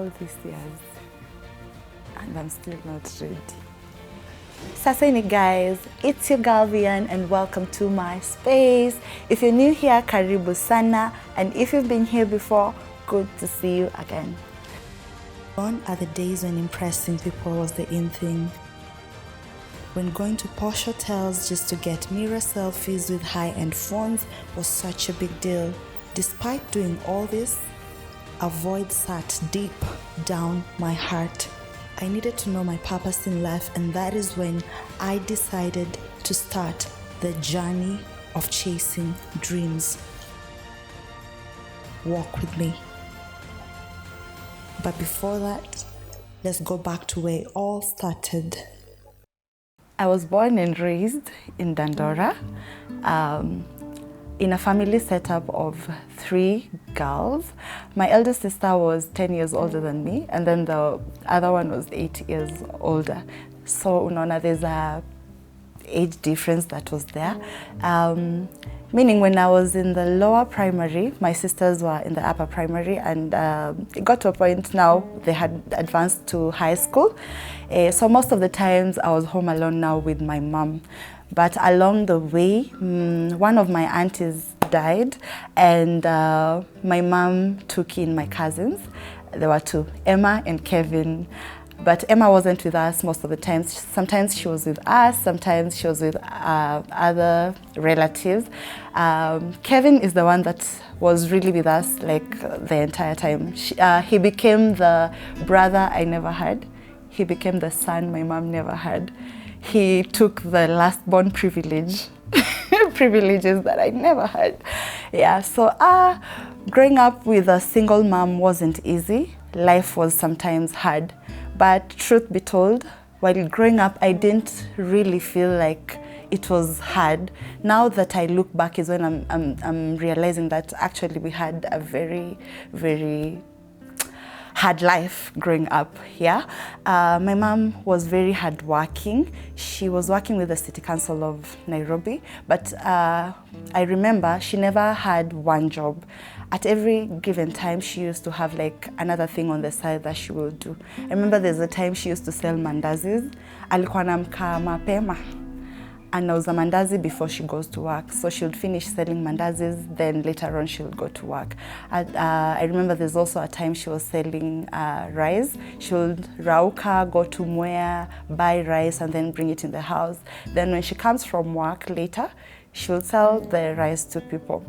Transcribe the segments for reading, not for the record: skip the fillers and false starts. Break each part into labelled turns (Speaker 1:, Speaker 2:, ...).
Speaker 1: all these years and I'm still not ready. Saseni guys, it's your girl Vian and welcome to my space. If you're new here, karibu sana, and if you've been here before, good to see you again. Gone are the days when impressing people was the in thing. When going to posh hotels just to get mirror selfies with high-end phones was such a big deal. Despite doing all this, a void sat deep down my heart. I needed to know my purpose in life, and that is when I decided to start the journey of chasing dreams. Walk with me. But before that, let's go back to where it all started. I was born and raised in Dandora, in a family setup of 3 girls. My eldest sister was 10 years older than me, and then the other one was 8 years older. So unaona, there's a age difference that was there. Meaning when I was in the lower primary, my sisters were in the upper primary, and it got to a point now they had advanced to high school. So most of the times I was home alone now with my mom. But along the way, one of my aunties died, and my mom took in my cousins. There were 2, Emma and Kevin. But Emma wasn't with us most of the time. Sometimes she was with us, sometimes she was with other relatives. Kevin is the one that was really with us like the entire time. He became the brother I never had. He became the son my mom never had. He took the last born privileges that I never had. Yeah, so growing up with a single mom wasn't easy. Life was sometimes hard. But truth be told, while growing up, I didn't really feel like it was hard. Now that I look back is when I'm realizing that actually we had a very, very hard life growing up. Yeah, my mom was very hardworking. She was working with the City Council of Nairobi, but I remember she never had one job. At every given time, she used to have like another thing on the side that she will do. I remember there's a time she used to sell mandazis. Alikuwa anamka mapema. Anauza mandazi before she goes to work. So she'll finish selling mandazis, then later on she'll go to work. I remember there's also a time she was selling rice. She'll rauka, go to Mwea, buy rice, and then bring it in the house. Then when she comes from work later, she'll sell the rice to people.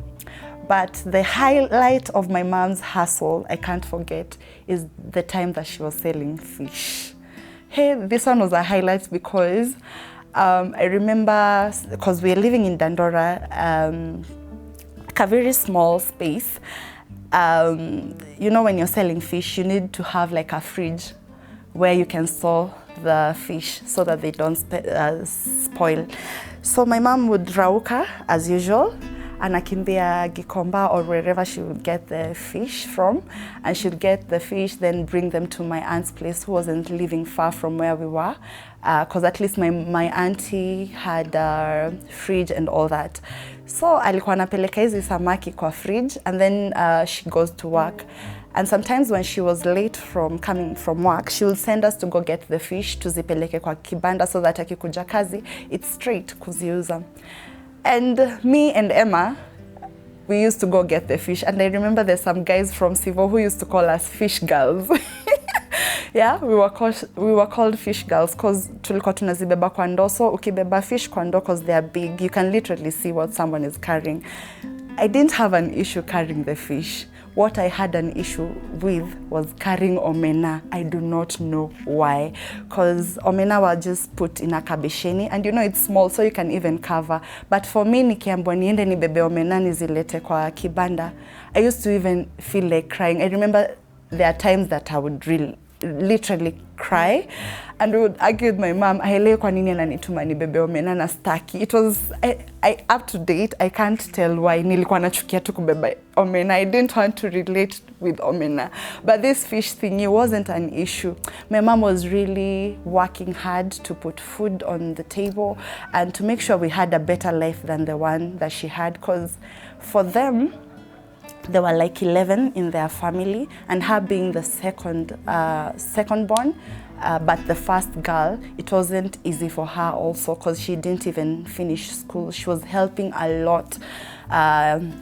Speaker 1: But the highlight of my mom's hustle, I can't forget, is the time that she was selling fish. Hey, this one was a highlight because I remember, because we are living in Dandora, a very small space. You know, when you're selling fish, you need to have like a fridge where you can store the fish so that they don't spoil. So my mom would rauka as usual, anakimbia Gikomba or wherever she would get the fish from, and she'd get the fish, then bring them to my aunt's place, who wasn't living far from where we were, because at least my auntie had a fridge and all that. So alikuwa anapeleka hizi samaki kwa fridge, and then she goes to work. And sometimes when she was late from coming from work, she would send us to go get the fish tuzipeleke kwa kibanda so that akikuja kazi, it's straight kuziuza. And me and Emma, we used to go get the fish. And I remember there's some guys from Sivo who used to call us fish girls. Yeah, we were called fish girls because tulikuwa tunazibeba kwa ndoo. So ukibeba fish kwa ndoo, because they are big, you can literally see what someone is carrying. I didn't have an issue carrying the fish. What I had an issue with was carrying omena. I do not know why. Because omena were just put in a kabesheni, and you know it's small, so you can even cover. But for me, nikiambiwa niende nibebe omena nizilete kwa kibanda, I used to even feel like crying. I remember there are times that I would literally cry, and we would argue with my mom, haelewi kwa nini ananituma nibebe omena na staki. It was, up to date, I can't tell why nilikuwa nachukia tu kubeba omena. I didn't want to relate with omena. But this fish thing, it wasn't an issue. My mom was really working hard to put food on the table and to make sure we had a better life than the one that she had, because for them, There were like 11 in their family, and her being the second born, but the first girl, it wasn't easy for her also because she didn't even finish school. She was helping a lot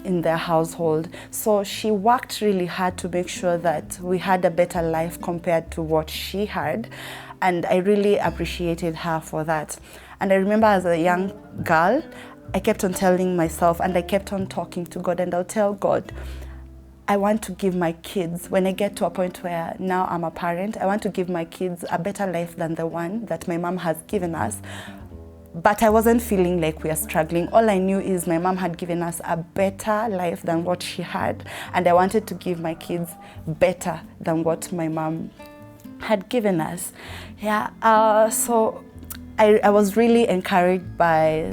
Speaker 1: in their household. So she worked really hard to make sure that we had a better life compared to what she had. And I really appreciated her for that. And I remember as a young girl, I kept on telling myself, and I kept on talking to God, and I'll tell God, I want to give my kids, when I get to a point where now I'm a parent, I want to give my kids a better life than the one that my mom has given us. But I wasn't feeling like we are struggling. All I knew is my mom had given us a better life than what she had, and I wanted to give my kids better than what my mom had given us. Yeah, so I was really encouraged by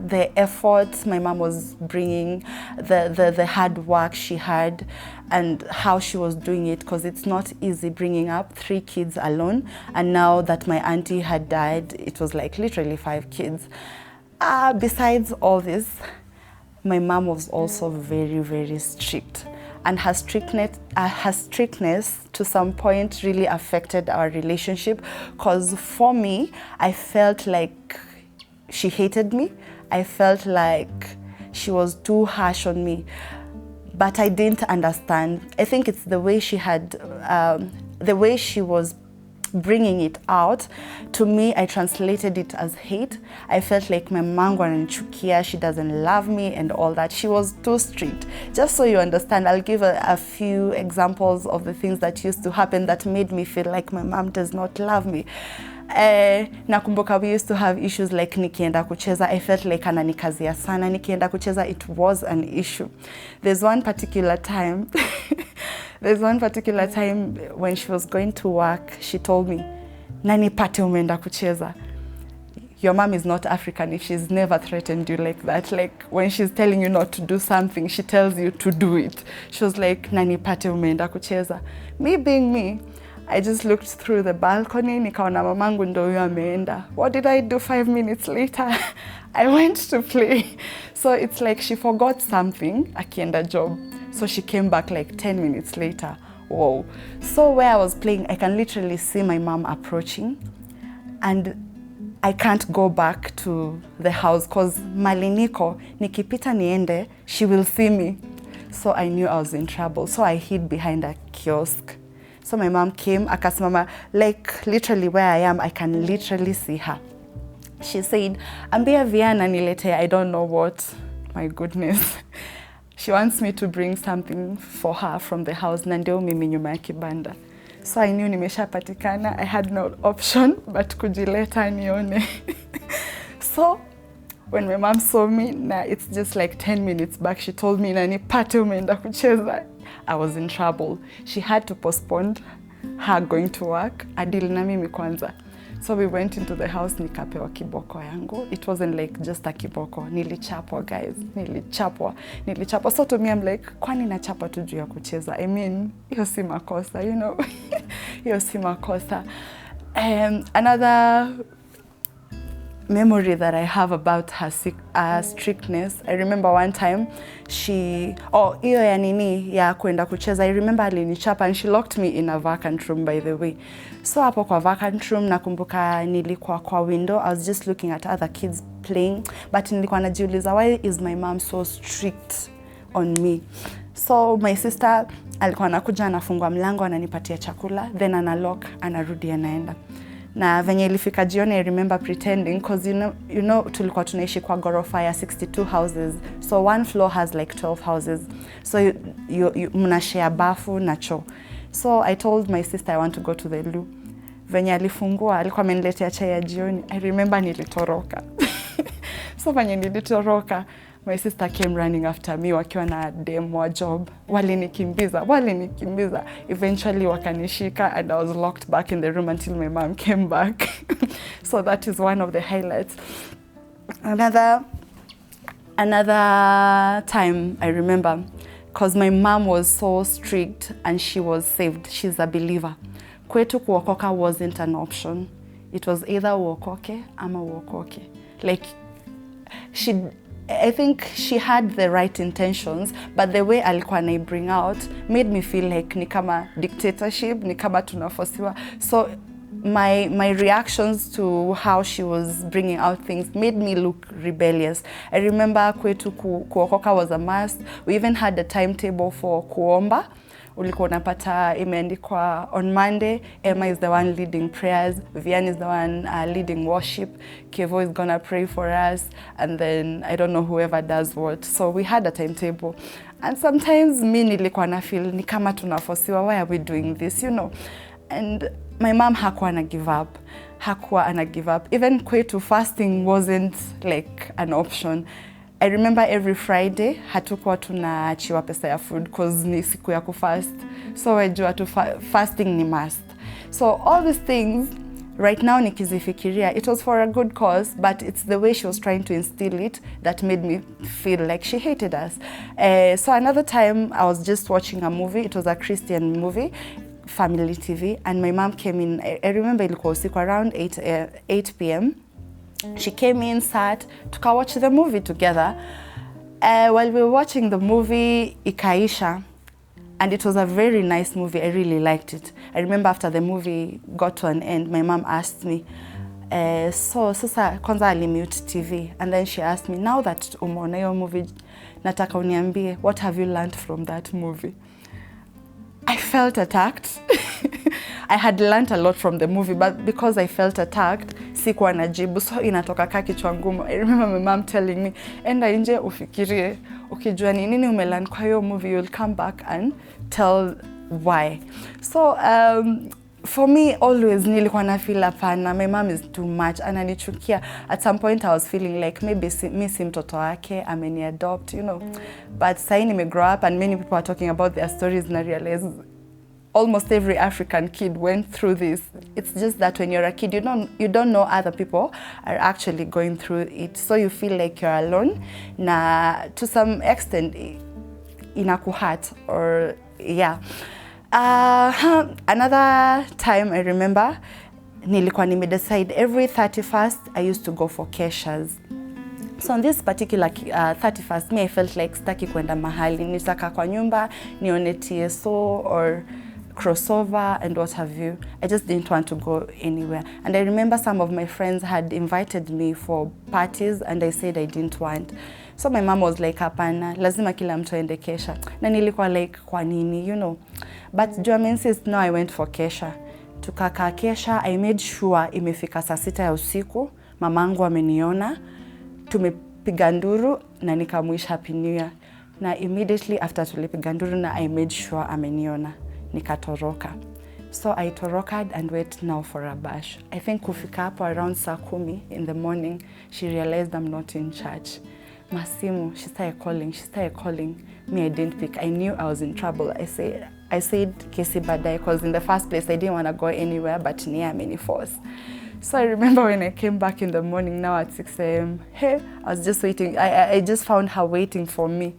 Speaker 1: the efforts my mom was bringing, the hard work she had, and how she was doing it, because it's not easy bringing up 3 kids alone. And now that my auntie had died, it was like literally 5 kids. Besides all this, my mom was also very, very strict. And her strictness to some point really affected our relationship, because for me, I felt like she hated me. I felt like she was too harsh on me, but I didn't understand. I think it's the way she had, the way she was bringing it out. To me, I translated it as hate. I felt like my mangu ananichukia, she doesn't love me and all that. She was too strict. Just so you understand, I'll give a few examples of the things that used to happen that made me feel like my mom does not love me. Nakumbuka we used to have issues like nikienda kucheza, I felt like ananikazia sana. Nikienda kucheza, it was an issue. There's one particular time when she was going to work, she told me, "Nani pate umeenda kucheza." Your mom is not African if she's never threatened you like that. Like when she's telling you not to do something, she tells you to do it. She was like, "Nani pate umeenda kucheza." Me being me, I just looked through the balcony, nikaona mamangu ndo huyo ameenda. What did I do 5 minutes later? I went to play. So it's like she forgot something, akienda job. So she came back like 10 minutes later. Whoa. So where I was playing, I can literally see my mom approaching, and I can't go back to the house because maliniko, nikipita niende, she will see me. So I knew I was in trouble. So I hid behind a kiosk. So my mom came, akasimama, like literally where I am, I can literally see her. She said, "Ambia Vian anilete, I don't know what." My goodness. She wants me to bring something for her from the house, na ndio mimi nyuma ya kibanda. So I knew nimeshapatikana. I had no option but kujileta nione. So when my mom saw me, it's just like 10 minutes back, she told me, "Nani pate umeenda kucheza." I was in trouble. She had to postpone her going to work. Adili na mimi kwanza. So we went into the house, nikapewa kiboko yangu. It wasn't like just a kiboko. Nilichapwa, guys. Nilichapwa. So to me, I'm like, kwani nachapwa tu juu ya kucheza? I mean, hiyo si makosa, you know. Hiyo si makosa. Another memory that I have about her strictness, I remember one time iyo ya nini ya kwenda kucheza, I remember alinichapa and she locked me in a vacant room, by the way. So hapo kwa vacant room nakumbuka nilikuwa kwa window, I was just looking at other kids playing, but nilikuwa najiuliza, why is my mom so strict on me? So my sister alikuwa anakuja, anafungua mlango, ananipatia chakula, then analock, anarudi anaenda. Na venye ilifika jioni, I remember pretending, because you know tulikuwa tunaishi kwa ghorofa ya 62 houses. So one floor has like 12 houses. So you mnashare bafu na choo. So I told my sister I want to go to the loo. Venye alifungua, alikuwa ameniletea chai ya jioni. I remember nilitoroka. So venye nilitoroka, my sister came running after me wakiwa na dem wa job. Walinikimbiza. Eventually wakanishika and I was locked back in the room until my mom came back. So that is one of the highlights. Another time I remember, because my mom was so strict and she was saved. She's a believer. Kwetu kuokoka wasn't an option. It was either uokoke ama uokoke. Like I think she had the right intentions, but the way alikuwa na bring out made me feel like ni kama dictatorship, ni kama tunafosiwa. So my reactions to how she was bringing out things made me look rebellious. I remember kwetu kuokoka was a must. We even had a timetable for kuomba. Ulikuwa unapata imeandikwa on Monday, Emma is the one leading prayers, Vian is the one leading worship, Kevo is gonna pray for us, and then I don't know whoever does what. So we had a timetable. And sometimes mi nilikuwa na feel ni kama tunafosiwa, why are we doing this, you know? And my mom hakuwa ana give up. Hakuwa ana give up. Even kwetu fasting wasn't like an option. I remember every Friday hatukuwa tunaachiwa pesa ya food cause ni siku ya kufast. So wajua tu fasting ni must. So all these things right now nikizifikiria, it was for a good cause, but it's the way she was trying to instill it that made me feel like she hated us. So another time I was just watching a movie. It was a Christian movie, Family TV, and my mom came in. I remember ilikuwa usiku around 8 p.m. She came in, sat, tuka watch the movie together. While we were watching the movie, ikaisha, and it was a very nice movie. I really liked it. I remember after the movie got to an end, my mom asked me, so sasa kwanza alimute TV, and then she asked me, now that umeona hiyo movie, nataka uniambie, what have you learned from that movie? I felt attacked. I had learned a lot from the movie, but because I felt attacked, sikuwa najibu, so inatoka kaa kichwa ngumu. I remember my mom telling me, enda nje ufikirie, ukijua ni nini umelearn kwa hiyo movie, you'll come back and tell why. So for me, always nilikuwa na feel hapana, my mom is too much, ananichukia. At some point I was feeling like maybe mi si mtoto wake, ameni adopt, you know. But sai nime grow up and many people are talking about their stories, and I realize almost every African kid went through this. It's just that when you're a kid, you don't know other people are actually going through it. So you feel like you're alone. Na to some extent, inakuhat, or yeah. Another time I remember, nilikuwa nimedecide every 31st I used to go for keshas. So on this particular 31st, me I felt like staki kwenda mahali, nitaka kwa nyumba, nione TSO or crossover and what have you. I just didn't want to go anywhere. And I remember some of my friends had invited me for parties and I said I didn't want. So my mom was like, hapana, lazima kila mtu aende kesha. Na nilikuwa like, kwa nini, you know. But do I insist? No, I went for kesha. Tukaka kesha, I made sure imefika saa 6 ya usiku, mamangu ameniona, tumepiga nduru na nikamwish happy new year. Na immediately after tulipiga nduru na I made sure ameniona, nikatoroka. So I toroked and went now for a bash. I think kufika hapo around saa 10 in the morning, she realized I'm not in church. Masimu, she started calling. Me, I didn't pick. I knew I was in trouble. I said kesi badai, because in the first place I didn't want to go anywhere but near many force. So I remember when I came back in the morning now at 6 a.m. Hey, I was just waiting. I just found her waiting for me.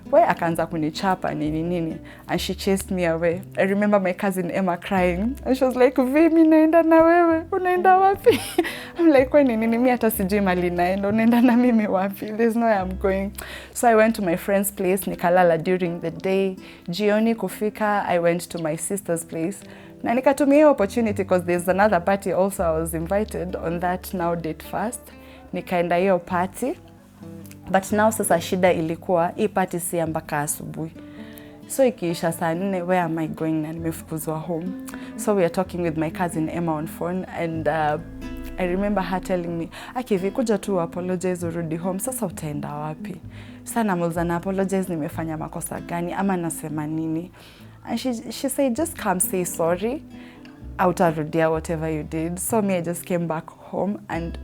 Speaker 1: Where akaanza kunichapa nini, and she chased me away. I remember my cousin Emma crying, and she was like, "Vimi, naenda na wewe, unaenda wapi?" I'm like, "Kwa nini mimi hata sijui mali naenda, unaenda na mimi wapi? There's no way I'm going." So I went to my friend's place, nikalala during the day. Jioni kufika, I went to my sister's place. Na nikatumia hiyo opportunity because there's another party also I was invited on that now date first. Nikaenda hiyo party. But now sasa shida ilikuwa, hii party si mpaka asubuhi. So ikiisha saa 4, where am I going? Na nimefukuzwa home. So we are talking with my cousin Emma on phone, and I remember her telling me, "Akivi, kuja tu apologize urudi home, sasa utaenda wapi?" Sana mulza na apologize, nimefanya makosa gani ama nasema nini? And she said, "Just come say sorry, utarudia whatever you did." So me, I just came back home and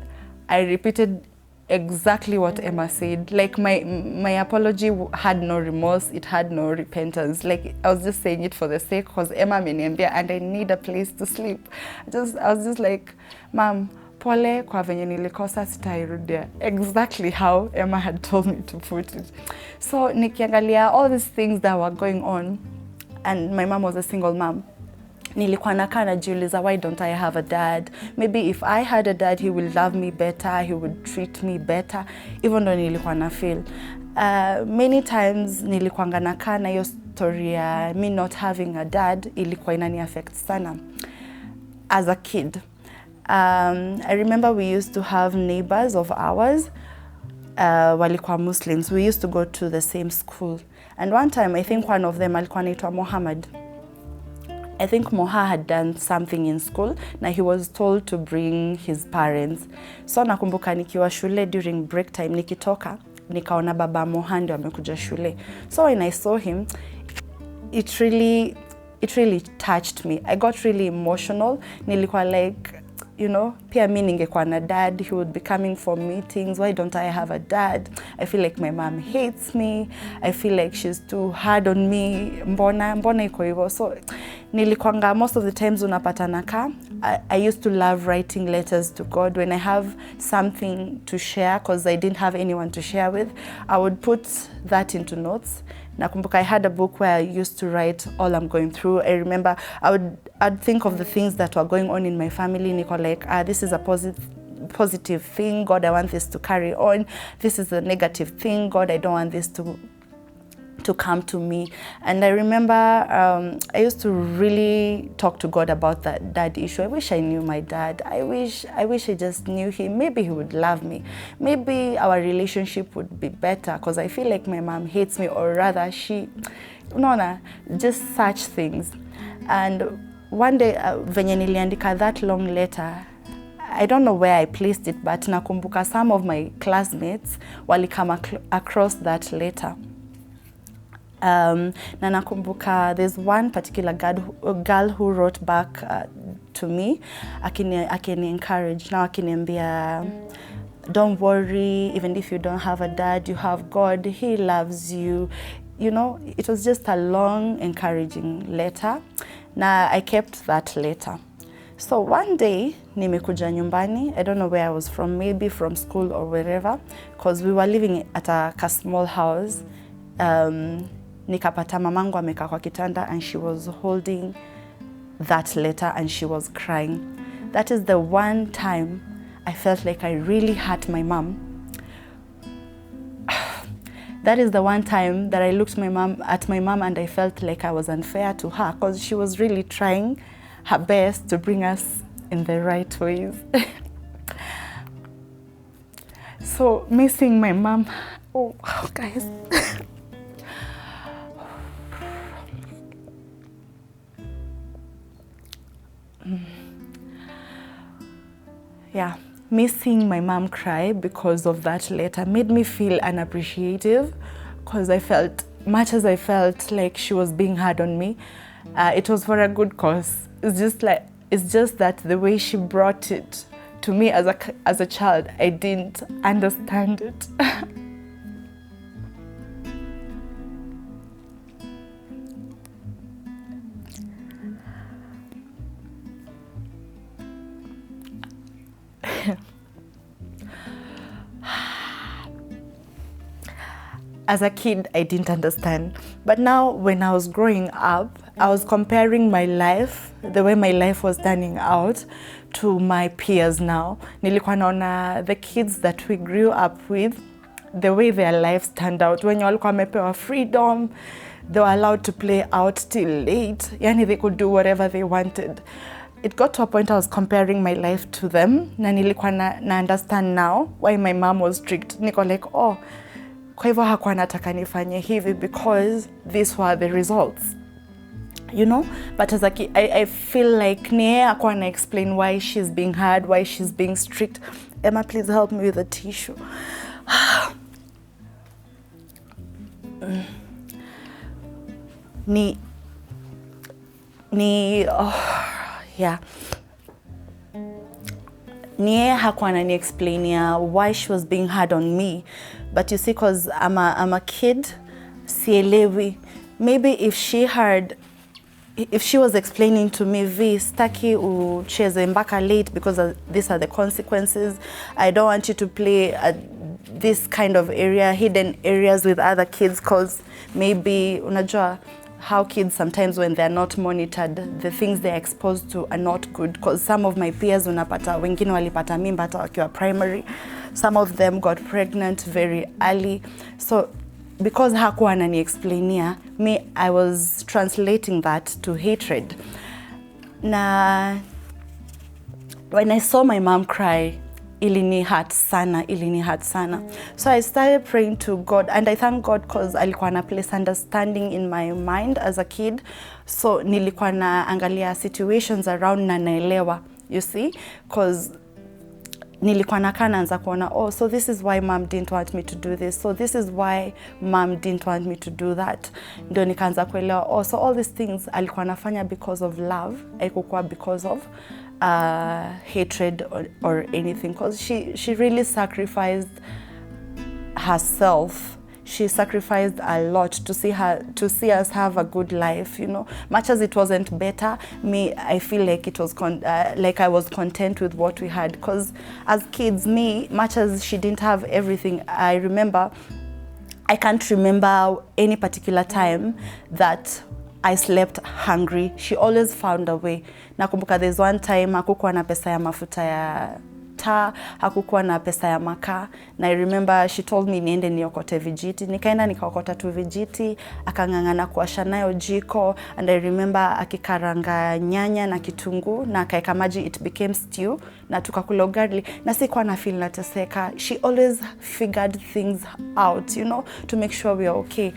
Speaker 1: I repeated exactly what Emma said. Like my apology had no remorse, it had no repentance. Like I was just saying it for the sake, because Emma ameniambia and I need a place to sleep. I was just like, "Mom, pole kwa venye nilikosa, sitairudia." Exactly how Emma had told me to put it. So nikiangalia all these things that were going on, and my mom was a single mom. nilikuwa nakaa najiuliza, why don't I have a dad? Maybe if I had a dad, he will love me better, he would treat me better. Even though nilikuwa na feel. Many times nilikuwa nakaa na hiyo story ya me not having a dad ilikuwa inani affect sana as a kid. I remember we used to have neighbors of ours, walikuwa Muslims. We used to go to the same school. And one time, I think one of them alikuwa anaitwa Muhammad. I think Moha had done something in school na he was told to bring his parents. So nakumbuka nikiwa shule during break time nikitoka, nikaona baba Moha ndio amekuja shule. So when I saw him, it really touched me. I got really emotional. Nilikuwa like, you know, pia mimi ningekuwa na dad, he would be coming for meetings. Why don't I have a dad? I feel like my mom hates me. I feel like she's too hard on me. Mbona iko hivyo. So nilikuanga most of the times unapata naka, I used to love writing letters to God. When I have something to share, because I didn't have anyone to share with, I would put that into notes. Nakumbuka I had a book where I used to write all I'm going through. I remember I'd think of the things that were going on in my family. Niko like, this is a positive thing. God, I want this to carry on. This is a negative thing. God, I don't want this to come to me. And I remember I used to really talk to God about that dad issue. I wish I knew my dad. I wish I just knew him. Maybe he would love me. Maybe our relationship would be better, because I feel like my mom hates me, or rather she, just such things. And one day, venye niliandika that long letter, I don't know where I placed it, but nakumbuka some of my classmates wali come across that letter. Na nakumbuka there's one particular girl who wrote back to me, akini encourage, now akiniambia, don't worry, even if you don't have a dad, you have God, he loves you. You know, it was just a long, encouraging letter. Na I kept that letter. So one day, nimekuja nyumbani, I don't know where I was from, maybe from school or wherever, because we were living at a small house. Nikapata mamangu amekaa kwa kitanda and she was holding that letter and she was crying. That is the one time I felt like I really hurt my mom. That is the one time that I looked at my mom and I felt like I was unfair to her, because she was really trying her best to bring us in the right ways. So missing my mom, oh guys. Yeah, missing my mom cry because of that letter made me feel unappreciative, because I felt, much as I felt like she was being hard on me, it was for a good cause. It's just that the way she brought it to me as a child, I didn't understand it. As a kid, I didn't understand. But now, when I was growing up, I was comparing my life, the way my life was turning out, to my peers now. Nilikuwa naona the kids that we grew up with, the way their lives turned out. When you walikuwa wamepewa freedom, they were allowed to play out till late. Yani, they could do whatever they wanted. It got to a point I was comparing my life to them. Na nilikuwa na understand now why my mom was strict. Niko like, oh, kwa hivyo hakuwa anataka nifanye hivi because these were the results. You know? But as a kid, I feel like niye hakuwa na explain why she's being hard, why she's being strict. Emma, please help me with the tissue. Yeah. Niye hakuwa anani explainia why she was being hard on me. But you see, because I'm a kid, sielewi. Maybe if she was explaining to me, staki ucheze mpaka late because these are the consequences. I don't want you to play at this kind of area, hidden areas with other kids, because maybe, unajua, how kids sometimes when they're not monitored, the things they're exposed to are not good, because some of my peers unapata wengine walipata mimba hata wakiwa primary, some of them got pregnant very early. So because hakuwa anani explainia, I was translating that to hatred. Na when I saw my mom cry, ilini hurt sana. So I started praying to God, and I thank God because alikuwa na place understanding in my mind as a kid. So nilikuwa na angalia situations around na naelewa, you see, because nilikuwa nakaa naanza kuona, oh, so this is why mom didn't want me to do this, so this is why mom didn't want me to do that. Ndio nikaanza kuelewa, oh, so all these things alikuwa anafanya because of love, haikuwa because of hatred or anything, because she really sacrificed herself. She sacrificed a lot to see us have a good life, you know. Much as it wasn't better, I feel like it was like I was content with what we had, because as kids, much as she didn't have everything, I can't remember any particular time that I slept hungry. She always found a way. Nakumbuka there's one time hakukuwa na pesa ya mafuta ya taa, hakukuwa na pesa ya makaa. Na I remember she told me niende niokote vijiti. Nikaenda nikaokota tu vijiti, akang'ang'ana kuwasha nayo jiko, and I remember akikaranga nyanya na kitunguu na akaeka maji, it became stew, na tukakula ugali, na sikuwa na feel nateseka. She always figured things out, you know, to make sure we are okay.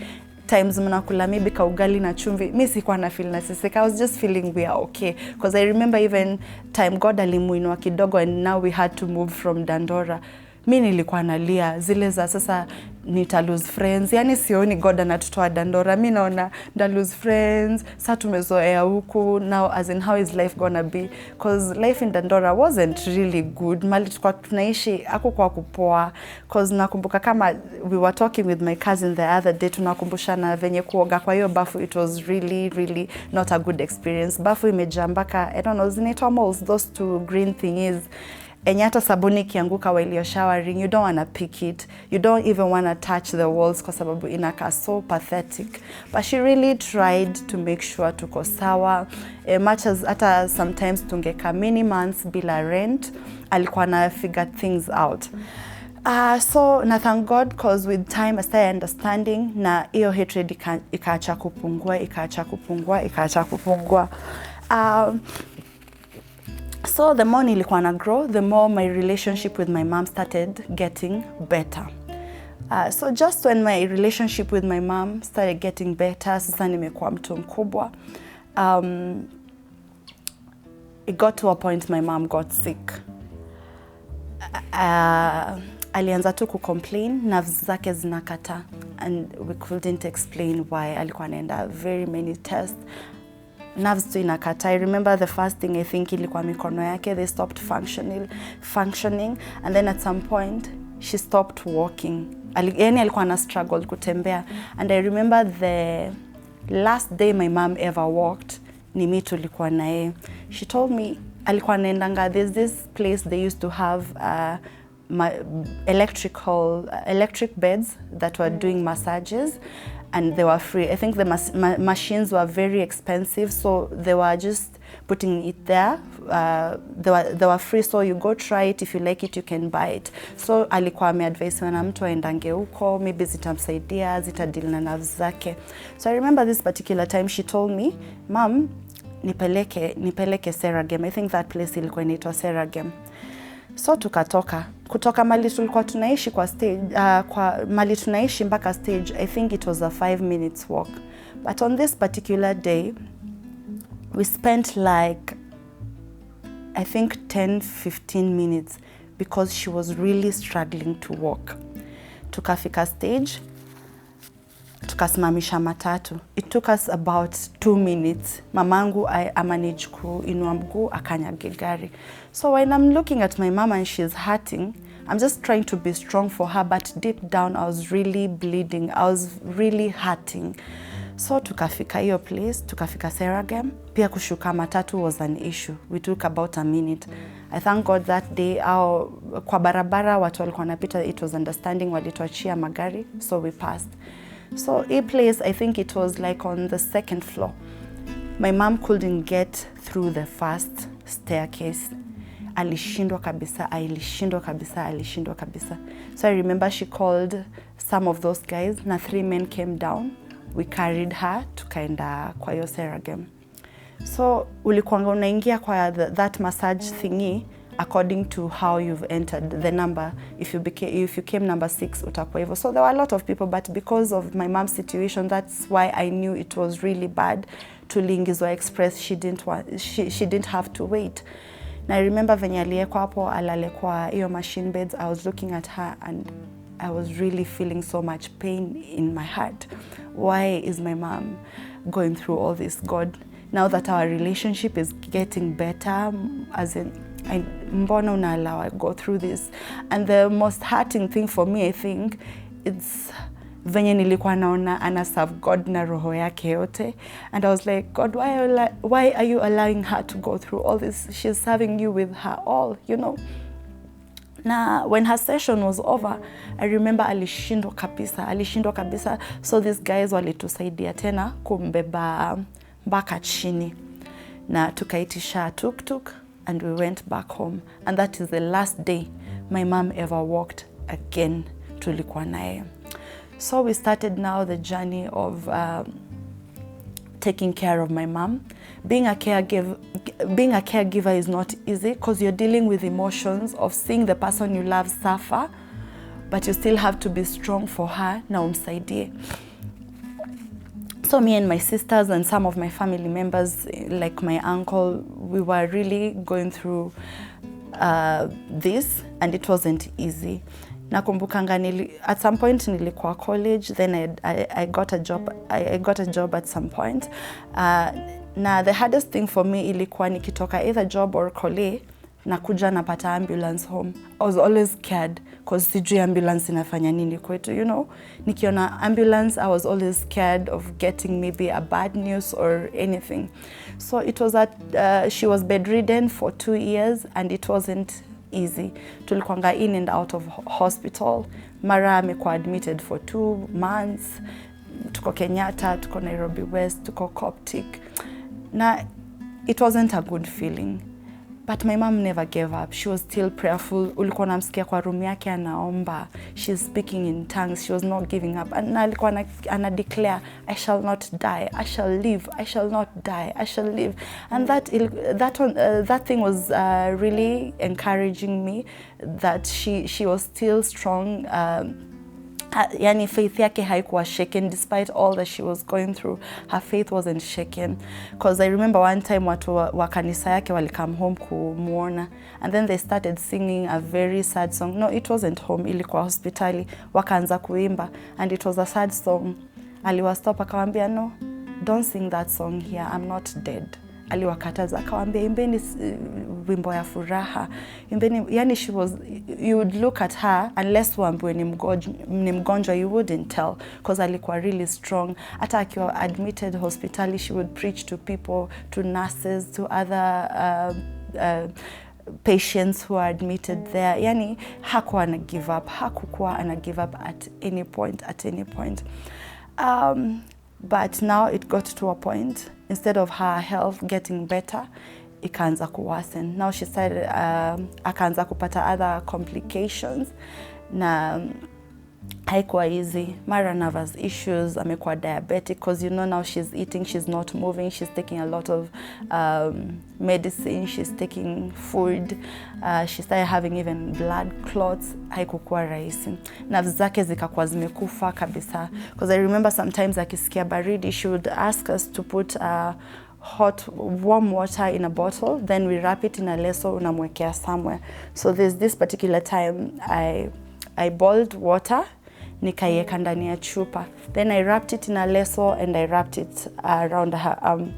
Speaker 1: Times mnakula maybe ka ugali na chumvi, mimi sikuwa na feel nateseka. I was just feeling we are okay, because I remember even time God alimuinua kidogo and now we had to move from Dandora. Mimi nilikuwa nalia zile za sasa nita lose friends, yani sioni God anatutoa Dandora, mimi naona nda lose friends, sasa tumezoea huku now, as in how is life gonna be, because life in Dandora wasn't really good. Mali tulikuwa tunaishi hakukuwa kupoa, because nakumbuka kama we were talking with my cousin the other day, tunakumbushana venye kuoga kwa hiyo bafu, it was really not a good experience. Bafu imejaa mpaka, I don't know, zinaitwa moles, those two green thingies. And hata sabuni kianguka while you're showering, you don't want to pick it. You don't even want to touch the walls kwa sababu inakaa so pathetic. But she really tried to make sure tuko sawa. Much as hata sometimes tungeka many months bila rent, alikuwa na figure things out. So na thank God, because with time I started understanding, na iyo hatred ikaacha kupungua. So the more nilikuwa na grow, the more my relationship with my mom started getting better. So just when my relationship with my mom started getting better, sasa nimekuwa mtu mkubwa, it got to a point my mom got sick. Alianza tu kucomplain, nerves zake zinakata, and we couldn't explain why. Alikuwa anaenda very many tests, nerves tu inakata. I remember the first thing I think ilikuwa mikono yake, they stopped functioning, and then at some point she stopped walking. Yani alikuwa na struggle kutembea, and I remember the last day my mom ever walked, ni mimi tulikuwa naye. She told me alikuwa anaendanga, there's this place they used to have electric beds that were doing massages, and they were free. I think the machines were very expensive, so they were just putting it there. They were free, so you go try it. If you like it, you can buy it. So alikuwa ameadvise na mtu aendange huko, maybe zitamsaidia, zitadeal na nerves zake. So I remember this particular time she told me, "Mom, nipeleke Seragem." I think that place ilikuwa inaitwa Seragem. So kutoka mali tulikuwa tunaishi kwa stage, kwa mali tunaishi mpaka stage, I think it was a 5 minutes walk. But on this particular day, we spent like, I think 10-15 minutes, because she was really struggling to walk. Tukafika stage, tukasimamisha matatu. It took us about 2 minutes. Mamangu managed kuinua mguu akanyage gari. So when I'm looking at my mama and she's hurting, I'm just trying to be strong for her, but deep down I was really bleeding. I was really hurting. So tukafika hiyo place, tukafika Seragem. Pia kushuka matatu was an issue. We took about a minute. I thank God that day, kwa barabara watu walikuwa wanapita, it was understanding, walituachia magari, so we passed. So a place, I think it was like on the second floor. My mom couldn't get through the first staircase. Alishindwa kabisa, alishindwa kabisa, alishindwa kabisa. So I remember she called some of those guys, na 3 men came down. We carried her tukaenda kwa hiyo Seragem. So ulikuanga unaingia kwa that massage thingy according to how you've entered the number. If you came number 6 utakuwa hivyo. So there were a lot of people, but because of my mom's situation, that's why I knew it was really bad. Tuliingizwa express, she didn't have to wait. Na I remember venye aliyekwa hapo alale kwa hiyo machine beds, I was looking at her and I was really feeling so much pain in my heart. Why is my mom going through all this, God? Now that our relationship is getting better, as in, mbona unallow I go through this? And the most hurting thing for me, I think, it's venye nilikuwa naona ana serve God na roho yake yote. And I was like, God, why are you allowing her to go through all this? She's serving you with her all, you know. Na when her session was over, I remember alishindwa kabisa. So these guys walitusaidia tena kumbeba mpaka chini. Na tukaitisha tuk-tuk and we went back home. And that is the last day my mom ever walked again. Tulikuwa naye. So we started now the journey of taking care of my mom. Being a caregiver is not easy because you're dealing with emotions of seeing the person you love suffer, but you still have to be strong for her na umsaidie. So me and my sisters and some of my family members, like my uncle, we were really going through this, and it wasn't easy. Nakumbukanga at some point nilikuwa college, then I got a job. I got a job at some point. Na the hardest thing for me ilikuwa nikitoka either job or college, nakuja napata ambulance home. I was always scared because sijui ambulance inafanya nini kwetu, you know. Nikiona ambulance, I was always scared of getting maybe a bad news or anything. So it was she was bedridden for 2 years and it wasn't easy. Tulikuanga in and out of hospital. Mara amekuwa admitted for 2 months. Tuko Kenyatta, tuko Nairobi West, tuko Coptic. Na it wasn't a good feeling. But my mom never gave up. She was still prayerful. Ulikuwa namsikia kwa room yake anaomba. She's speaking in tongues. She was not giving up. And alikuwa ana declare, I shall not die. I shall live. I shall not die. I shall live. And that thing was really encouraging me that she was still strong. Yani faith yake haikuwa shaken despite all that she was going through. Her faith wasn't shaken. Because I remember one time watu wa kanisa yake wali come home kumuona, and then they started singing a very sad song. No, it wasn't home, ilikuwa hospitali. Wakaanza kuimba and it was a sad song. Aliwastop akawambia, no, don't sing that song here, I'm not dead. Aliwakataza akawambia, imbeni wimbo ya furaha. Imbeni, yani you would look at her, unless uambiwe ni mgonjwa, you wouldn't tell, because alikuwa really strong. Hata akiwa admitted hospitali, she would preach to people, to nurses, to other patients who are admitted there. Yani hakuwa ana give up, hakukuwa ana give up at any point. But now it got to a point, instead of her health getting better, ikaanza kuworsen. Now she started, akaanza kupata other complications, na haikuwa easy. Mara nervous issues, amekuwa diabetic, because you know now she's eating, she's not moving, she's taking a lot of medicine, she's taking food, she started having even blood clots. Haikukuwa rahisi. Nerves zake zikakuwa zimekufa kabisa. Because I remember sometimes akisikia baridi, she would ask us to put warm water in a bottle, then we wrap it in a leso, unamwekea somewhere. So there's this particular time I boiled water, nikaiweka ndani ya chupa. Then I wrapped it in a leso and I wrapped it around her arm.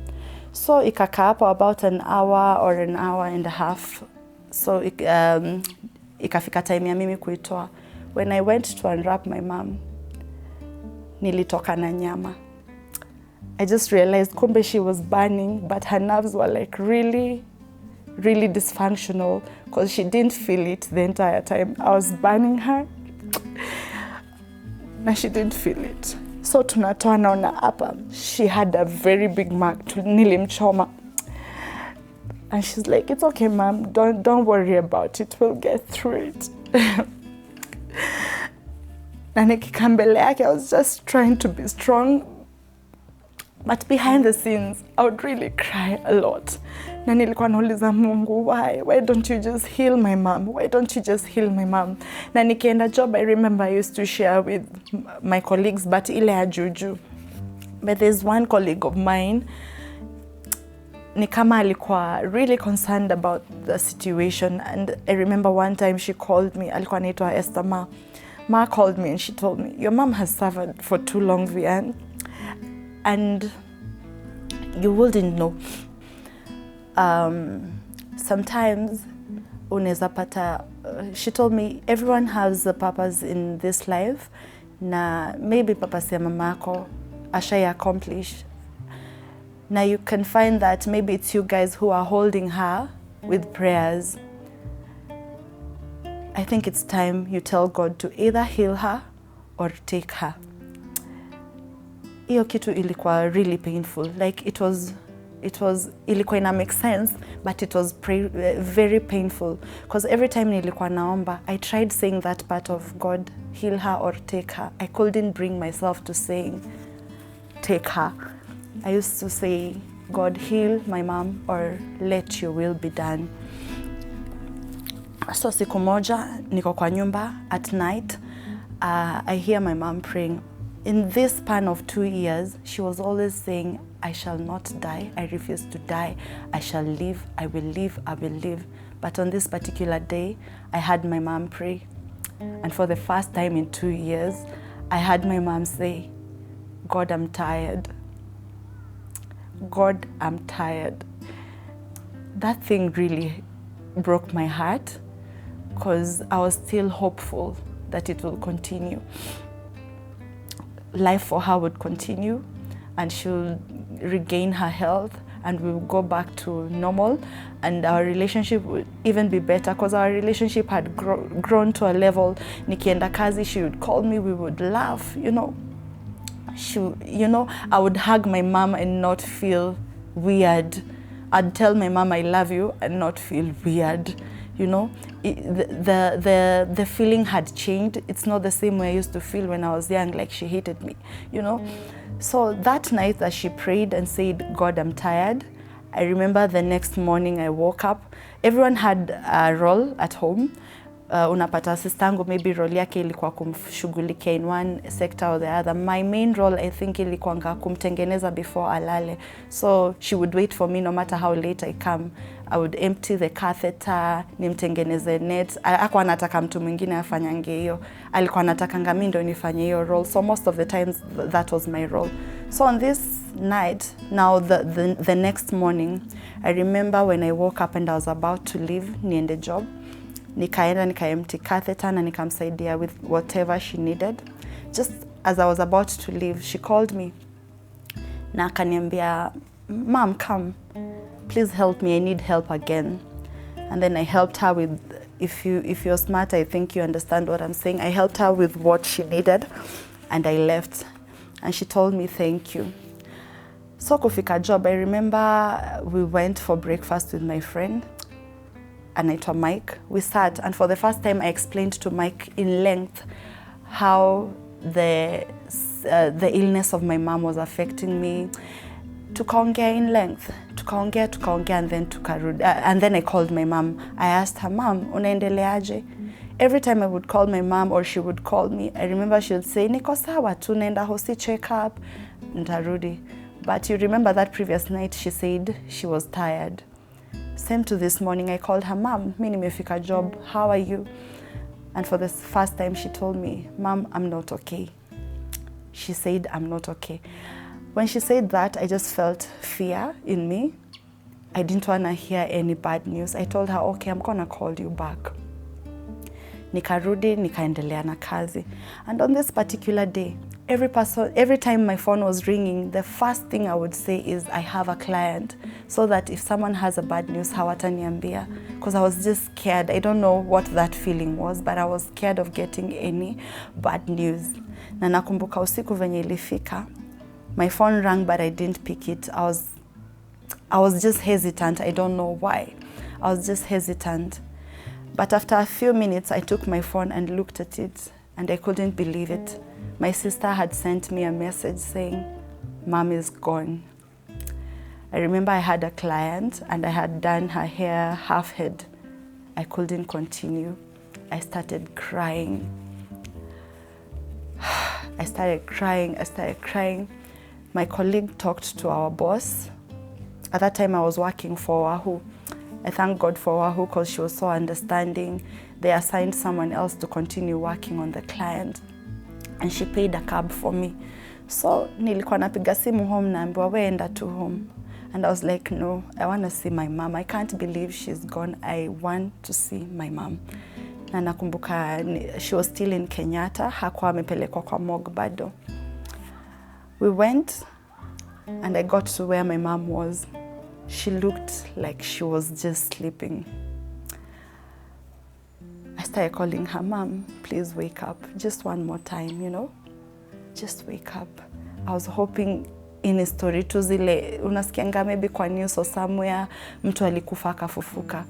Speaker 1: So ikakaa hapo about an hour or an hour and a half. So ikafika time ya mimi kuitoa. When I went to unwrap my mom, nilitoka na nyama. I just realized kumbe she was burning, but her nerves were like really dysfunctional, because she didn't feel it the entire time. I was burning her, and she didn't feel it. So tunatoa naona hapa, she had a very big mark, nilimchoma. And she's like, it's okay, mom, don't worry about it, we'll get through it. Na nikikaa mbele yake, I was just trying to be strong. But behind the scenes, I would really cry a lot. Na nilikuwa nauliza Mungu, why don't you just heal my mom? Why don't you just heal my mom? Na nikienda job, I remember I used to share with my colleagues, but ile ya juju. But there's one colleague of mine, ni kama alikuwa really concerned about the situation. And I remember one time she called me, alikuwa anaitwa Esther Ma. Ma called me and she told me, your mom has suffered for too long, Vian. And you wouldn't know. Sometimes, unaweza pata, she told me, everyone has a purpose in this life. Na maybe purpose ya mamako ashai accomplish. Now you can find that maybe it's you guys who are holding her with prayers. I think it's time you tell God to either heal her or take her. Hiyo kitu ilikuwa really painful. Like it was ilikuwa ina make sense, but it was very painful. Because every time nilikuwa naomba, I tried saying that part of God, heal her or take her. I couldn't bring myself to saying, take her. I used to say, God, heal my mom or let your will be done. So siku moja, niko kwa nyumba at night, I hear my mom praying. In this span of 2 years, she was always saying, I shall not die, I refuse to die, I shall live, I will live, I will live. But on this particular day, I had my mom pray. And for the first time in 2 years, I had my mom say, God, I'm tired. God, I'm tired. That thing really broke my heart because I was still hopeful that it will continue. Life for her would continue and she'll regain her health and we'll go back to normal and our relationship would even be better because our relationship had grown to a level. Nikienda kazi, she would call me, we would laugh, you know. I would hug my mom and not feel weird. I'd tell my mom I love you and not feel weird. You know, the feeling had changed. It's not the same way I used to feel when I was young, like she hated me, you know. So that night that she prayed and said, God, I'm tired, I remember the next morning I woke up. Everyone had a role at home. Unapata sistangu, maybe role yake ilikuwa kumshughulikia in one sector or the other. My main role, I think, ilikuwa kumtengeneza before alale. So she would wait for me no matter how late I come. I would empty the catheter, nimtengeneze net. Hakuwa anataka mtu mwingine afanyange hiyo. Alikuwa anatakanga mimi ndo nifanye hiyo role. So most of the times that was my role. So on this night, now the next morning, I remember when I woke up and I was about to leave niende job. Nikaenda nikaempty catheter na nikamsaidia with whatever she needed. Just as I was about to leave, she called me. Na akaniambia, Mom, come. Please help me, I need help again. And then I helped her with, if you're smart, I think you understand what I'm saying. I helped her with what she needed and I left. And she told me, thank you. So kufika job, I remember we went for breakfast with my friend. Anaitwa Mike. We sat and for the first time I explained to Mike in length how the illness of my mom was affecting me. Tukaongea in length, tukaongea and then tukarudi. And then I called my mom. I asked her, Mom, unaendeleaje? Every time I would call my mom or she would call me, I remember she would say, niko sawa tu, naenda hosi check up, ntarudi. But you remember that previous night she said she was tired. Same to this morning, I called her, Mom, mimi nimefika job, how are you? And for the first time she told me, Mom, I'm not okay. She said, I'm not okay. When she said that, I just felt fear in me. I didn't want to hear any bad news. I told her, okay, I'm going to call you back. Nikarudi, nikaendelea na kazi. And on this particular day, every time my phone was ringing, the first thing I would say is I have a client, so that if someone has a bad news, hawataniambia. Because I was just scared. I don't know what that feeling was, but I was scared of getting any bad news. Na nakumbuka usiku venye ilifika, my phone rang but I didn't pick it. I was just hesitant. I don't know why. I was just hesitant. But after a few minutes, I took my phone and looked at it, and I couldn't believe it. My sister had sent me a message saying, "Mom is gone." I remember I had a client and I had done her hair half head. I couldn't continue. I started crying. I started crying. My colleague talked to our boss. At that time, I was working for Wahoo. I thank God for Wahoo because she was so understanding. They assigned someone else to continue working on the client, and she paid a cab for me. So nilikuwa napiga simu home, naambiwa we enda to home. And I was like, no, I want to see my mom. I can't believe she's gone. I want to see my mom. Na nakumbuka she was still in Kenyatta. Hakuwa amepelekwa kwa morgue bado. We went and I got to where my mom was. She looked like she was just sleeping. I started calling her, "Mom, please wake up. Just one more time, you know? Just wake up." I was hoping in a story tu zile unasikianga maybe kwa news or somewhere mtu alikufa akafufuka,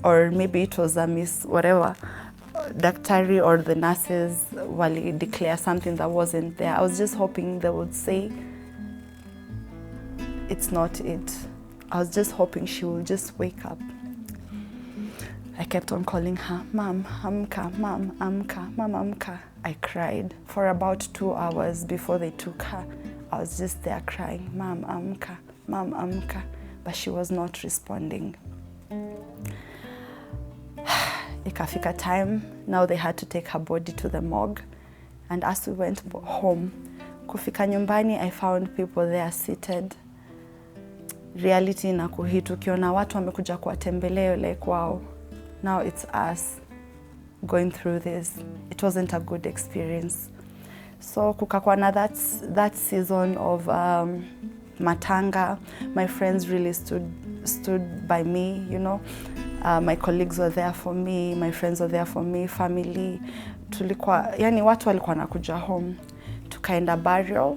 Speaker 1: or maybe it was a miss whatever, daktari or the nurses wali declare something that wasn't there. I was just hoping they would say it's not it. I was just hoping she will just wake up. I kept on calling her, "Mom, amka, Mom, amka, Mom, amka." I cried for about 2 hours before they took her. I was just there crying, "Mom, amka, Mom, amka." But she was not responding. Ikafika time, now they had to take her body to the morgue. And as we went home, kufika nyumbani, I found people there seated. Reality na kuhit, ukiona watu wamekuja kuwatembelea, like wow, now it's us going through this. It wasn't a good experience. So kukakuwa na that season of matanga. My friends really stood by me, you know. My colleagues were there for me, my friends were there for me, family. Tulikuwa, yani watu walikuwa nakuja home. Tukaenda burial.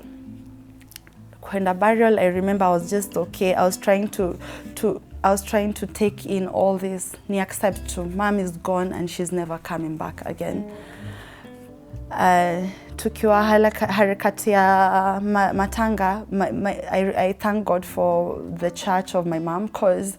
Speaker 1: Kuenda burial, I remember I was just okay. I was trying to take in all this. Ni accept to Mom is gone and she's never coming back again. Tukiwa harakati ya matanga, I thank God for the church of my mom, because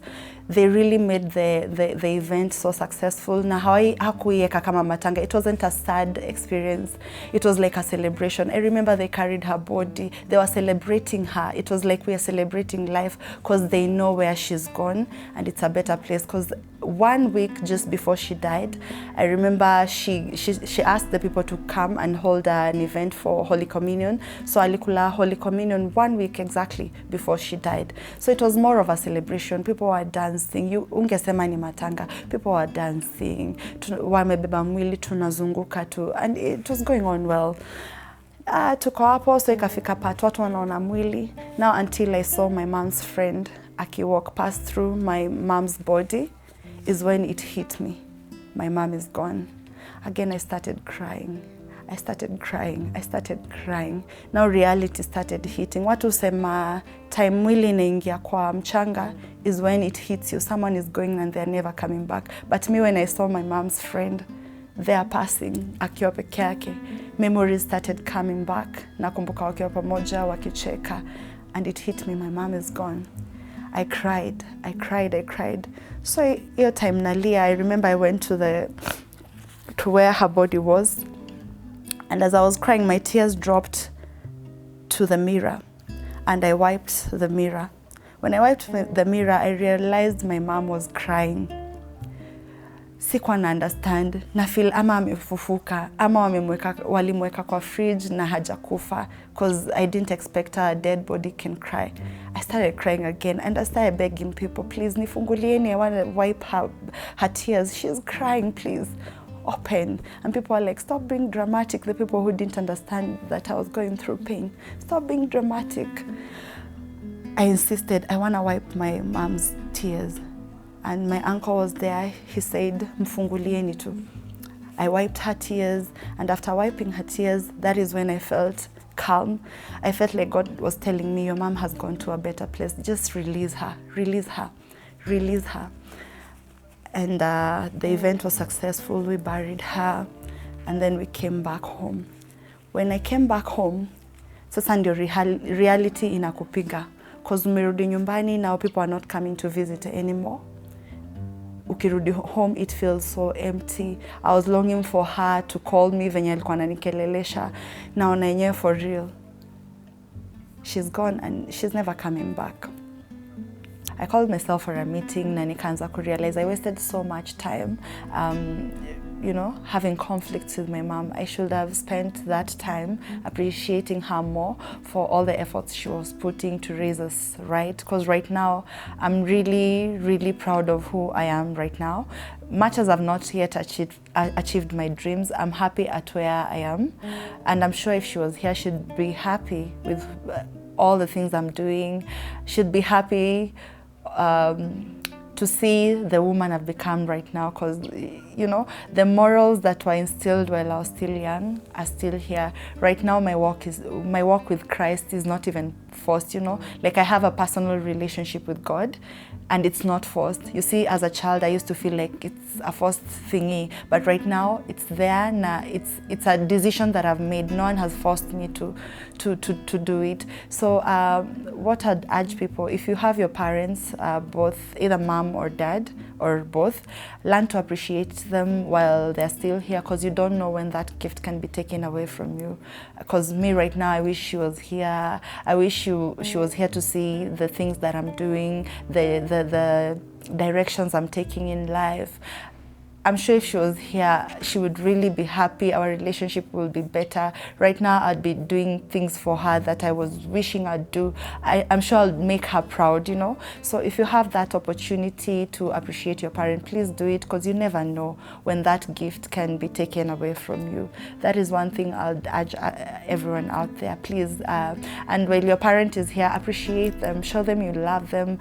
Speaker 1: they really made the event so successful. Na hakuiweka kama matanga. It wasn't a sad experience. It was like a celebration. I remember they carried her body. They were celebrating her. It was like we are celebrating life, because they know where she's gone and it's a better place. Because 1 week just before she died, I remember she asked the people to come and hold an event for Holy Communion. So alikula Holy Communion 1 week exactly before she died. So it was more of a celebration. People were dancing. Ungesema ni matanga. People were dancing. Wamebeba mwili, tunazunguka tu. And it was going on well. Tuko hapo, so ikafika part watu wanaona mwili. Now until I saw my mom's friend walk past through my mom's body is when it hit me. My mom is gone. Again, I started crying. I started crying. Now reality started hitting. Watu sema time mwili inaingia kwa mchanga is when it hits you. Someone is going and they're never coming back. But me, when I saw my mom's friend, they are passing, akiwa peke yake, memories started coming back. Nakumbuka wakiwa pamoja, wakicheka, and it hit me, my mom is gone. I cried. So hiyo time nalia, I remember I went to where her body was. And as I was crying, my tears dropped to the mirror. And I wiped the mirror. When I wiped the mirror, I realized my mom was crying. Sikuwa na understand. Na feel ama amefufuka, ama walimweka kwa fridge na hajakufa. Because I didn't expect a dead body can cry. I started crying again, and I started begging people, please, nifungulieni, I want to wipe her tears. She's crying, please. open. And people were like, stop being dramatic. The people who didn't understand that I was going through pain. Stop being dramatic. I insisted, I want to wipe my mom's tears. And my uncle was there. He said, mfungulieni tu. I wiped her tears, and after wiping her tears, that is when I felt calm. I felt like God was telling me, your mom has gone to a better place. Just release her, release her, release her. And the event was successful. We buried her, and then we came back home. When I came back home, sasa ndio reality inakupiga. Because umerudi nyumbani, now people are not coming to visit anymore. Ukirudi home, it feels so empty. I was longing for her to call me venye alikuwa ananikelelesha. Naona yenyewe for real. She's gone and she's never coming back. I called myself for a meeting na nikaanza kurealize I wasted so much time you know, having conflicts with my mom. I should have spent that time appreciating her more for all the efforts she was putting to raise us right. Because right now, I'm really, really proud of who I am right now. Much as I've not yet achieved my dreams, I'm happy at where I am. And I'm sure if she was here, she'd be happy with all the things I'm doing. She'd be happy to see the woman I've become right now, because, you know, the morals that were instilled while I was still young are still here. Right now, my walk with Christ is not even forced, you know. Like, I have a personal relationship with God, and it's not forced. You see, as a child, I used to feel like it's a forced thingy, but right now, it's there. Nah, it's a decision that I've made. No one has forced me to do it. So, what I'd urge people, if you have your parents, both either mom or dad or both, learn to appreciate them while they're still here, because you don't know when that gift can be taken away from you. Because me right now, I wish she was here. I wish she was here to see the things that I'm doing, the directions I'm taking in life. I'm sure if she was here, she would really be happy. Our relationship will be better. Right now, I'd be doing things for her that I was wishing I'd do. I'm sure I'll make her proud, you know. So if you have that opportunity to appreciate your parent, please do it, because you never know when that gift can be taken away from you. That is one thing I'll urge everyone out there, please. And while your parent is here, appreciate them, show them you love them.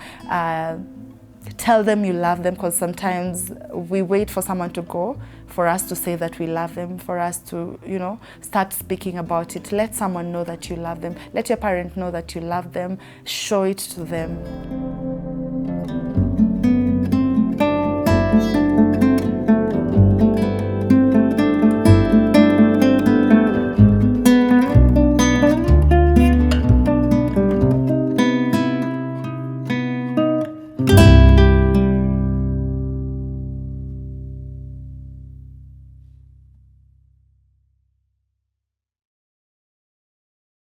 Speaker 1: Tell them you love them, because sometimes we wait for someone to go for us to say that we love them, for us to, you know, start speaking about it. Let someone know that you love them. Let your parent know that you love them. Show it to them.